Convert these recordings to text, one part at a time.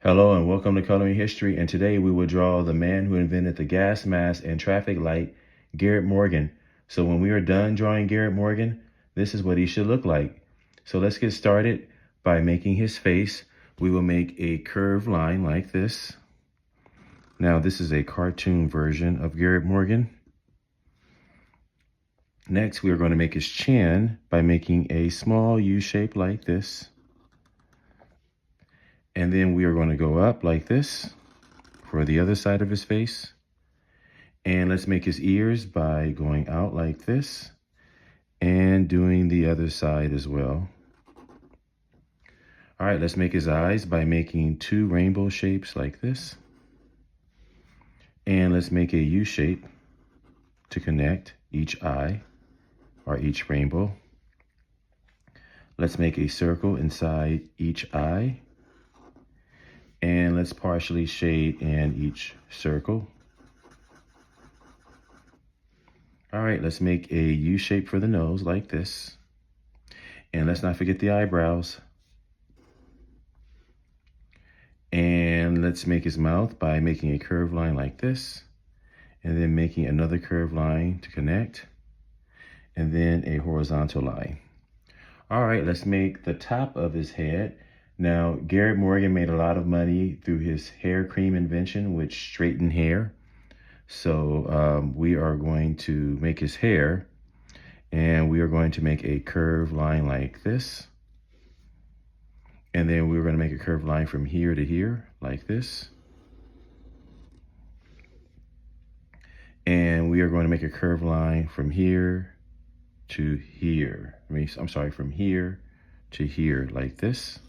Hello and welcome to Coloring History, and today we will draw the man who invented the gas mask and traffic light, Garret Morgan. So when we are done drawing Garret Morgan, this is what he should look like. So let's get started by making his face. We will make a curved line like this. Now this is a cartoon version of Garret Morgan. Next we are going to make his chin by making a small U shape like this. And then we are going to go up like this for the other side of his face. And let's make his ears by going out like this and doing the other side as well. All right, let's make his eyes by making two rainbow shapes like this. And let's make a U shape to connect each eye or each rainbow. Let's make a circle inside each eye. And let's partially shade in each circle. All right, let's make a U shape for the nose like this. And let's not forget the eyebrows. And let's make his mouth by making a curved line like this. And then making another curved line to connect. And then a horizontal line. All right, let's make the top of his head. Now, Garret Morgan made a lot of money through his hair cream invention, which straightened hair. So we are going to make his hair, and we are going to make a curved line like this. And then we're going to make a curved line from here to here, like this. And we are going to make a curved line from here to here. From here to here, like this.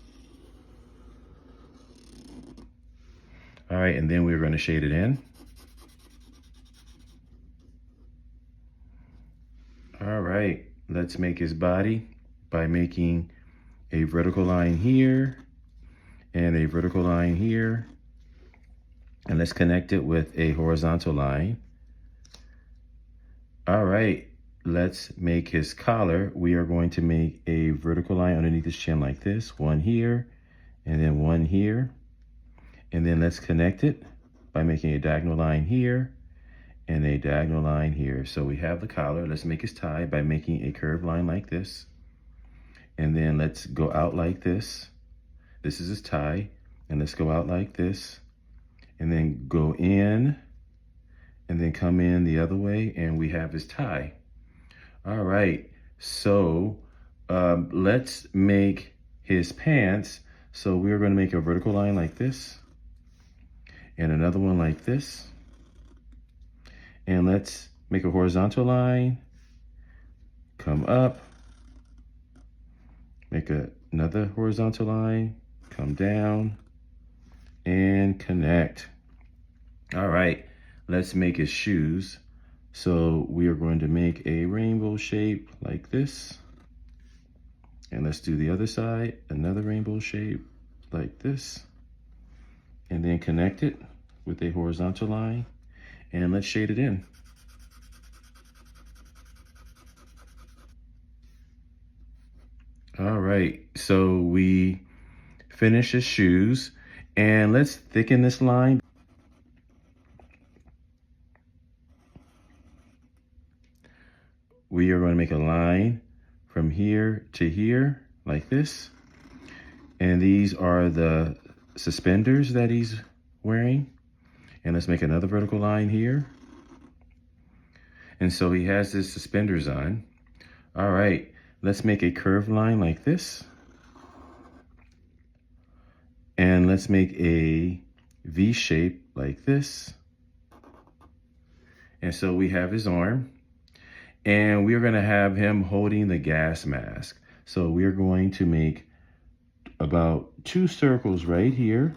All right, and then we're going to shade it in. All right, let's make his body by making a vertical line here and a vertical line here. And let's connect it with a horizontal line. All right, let's make his collar. We are going to make a vertical line underneath his chin like this, one here and then one here. And then let's connect it by making a diagonal line here and a diagonal line here. So we have the collar. Let's make his tie by making a curved line like this. And then let's go out like this. This is his tie. And let's go out like this. And then go in and then come in the other way. And we have his tie. All right. So let's make his pants. So we're going to make a vertical line like this. And another one like this. And let's make a horizontal line, come up, make another horizontal line, come down, and connect. All right, let's make his shoes. So we are going to make a rainbow shape like this. And let's do the other side, another rainbow shape like this. And then connect it with a horizontal line, and let's shade it in. All right, so we finished his shoes, and let's thicken this line. We are going to make a line from here to here like this. And these are the suspenders that he's wearing. And let's make another vertical line here. And so he has his suspenders on. All right, let's make a curved line like this. And let's make a V shape like this. And so we have his arm. And we are going to have him holding the gas mask. So we are going to make about 2 circles right here.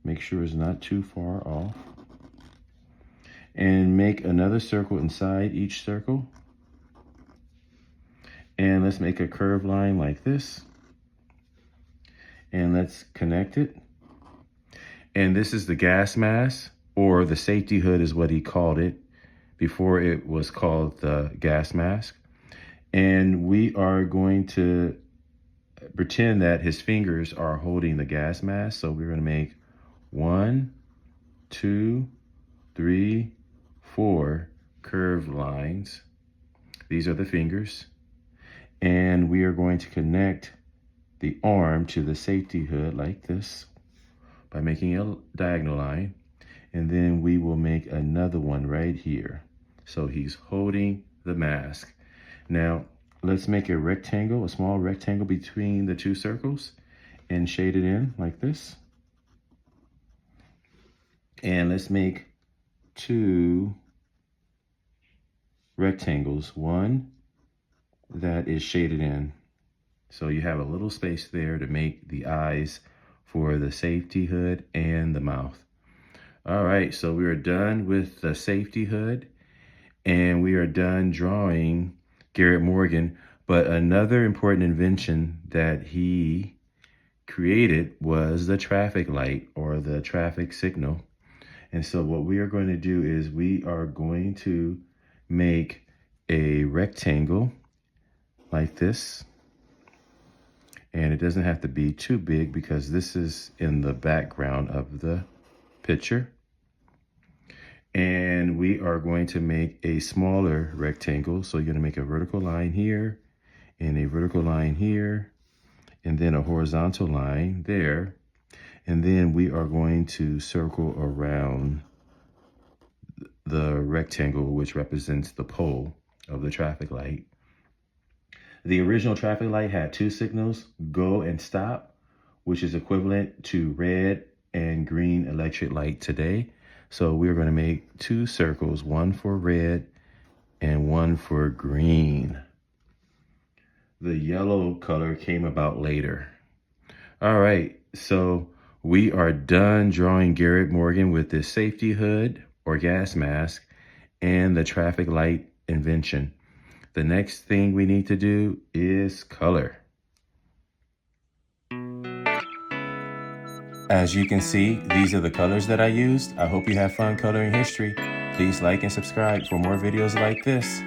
Make sure it's not too far off. And make another circle inside each circle. And let's make a curved line like this. And let's connect it. And this is the gas mask, or the safety hood is what he called it before it was called the gas mask. And we are going to pretend that his fingers are holding the gas mask. So we're going to make 1, 2, 3, 4 curved lines. These are the fingers. And we are going to connect the arm to the safety hood like this by making a diagonal line. And then we will make another one right here. So he's holding the mask. Now, let's make a rectangle, a small rectangle between the two circles and shade it in like this. And let's make 2 rectangles, one that is shaded in. So you have a little space there to make the eyes for the safety hood and the mouth. All right, so we are done with the safety hood and we are done drawing Garret Morgan. But another important invention that he created was the traffic light or the traffic signal. And so what we are going to do is we are going to make a rectangle like this. And it doesn't have to be too big because this is in the background of the picture. And we are going to make a smaller rectangle. So you're going to make a vertical line here and a vertical line here and then a horizontal line there. And then we are going to circle around the rectangle, which represents the pole of the traffic light. The original traffic light had 2 signals, go and stop, which is equivalent to red and green electric light today. So we're going to make 2 circles, one for red and one for green. The yellow color came about later. All right, so we are done drawing Garret Morgan with this safety hood or gas mask and the traffic light invention. The next thing we need to do is color. As you can see, these are the colors that I used. I hope you have fun coloring history. Please like and subscribe for more videos like this.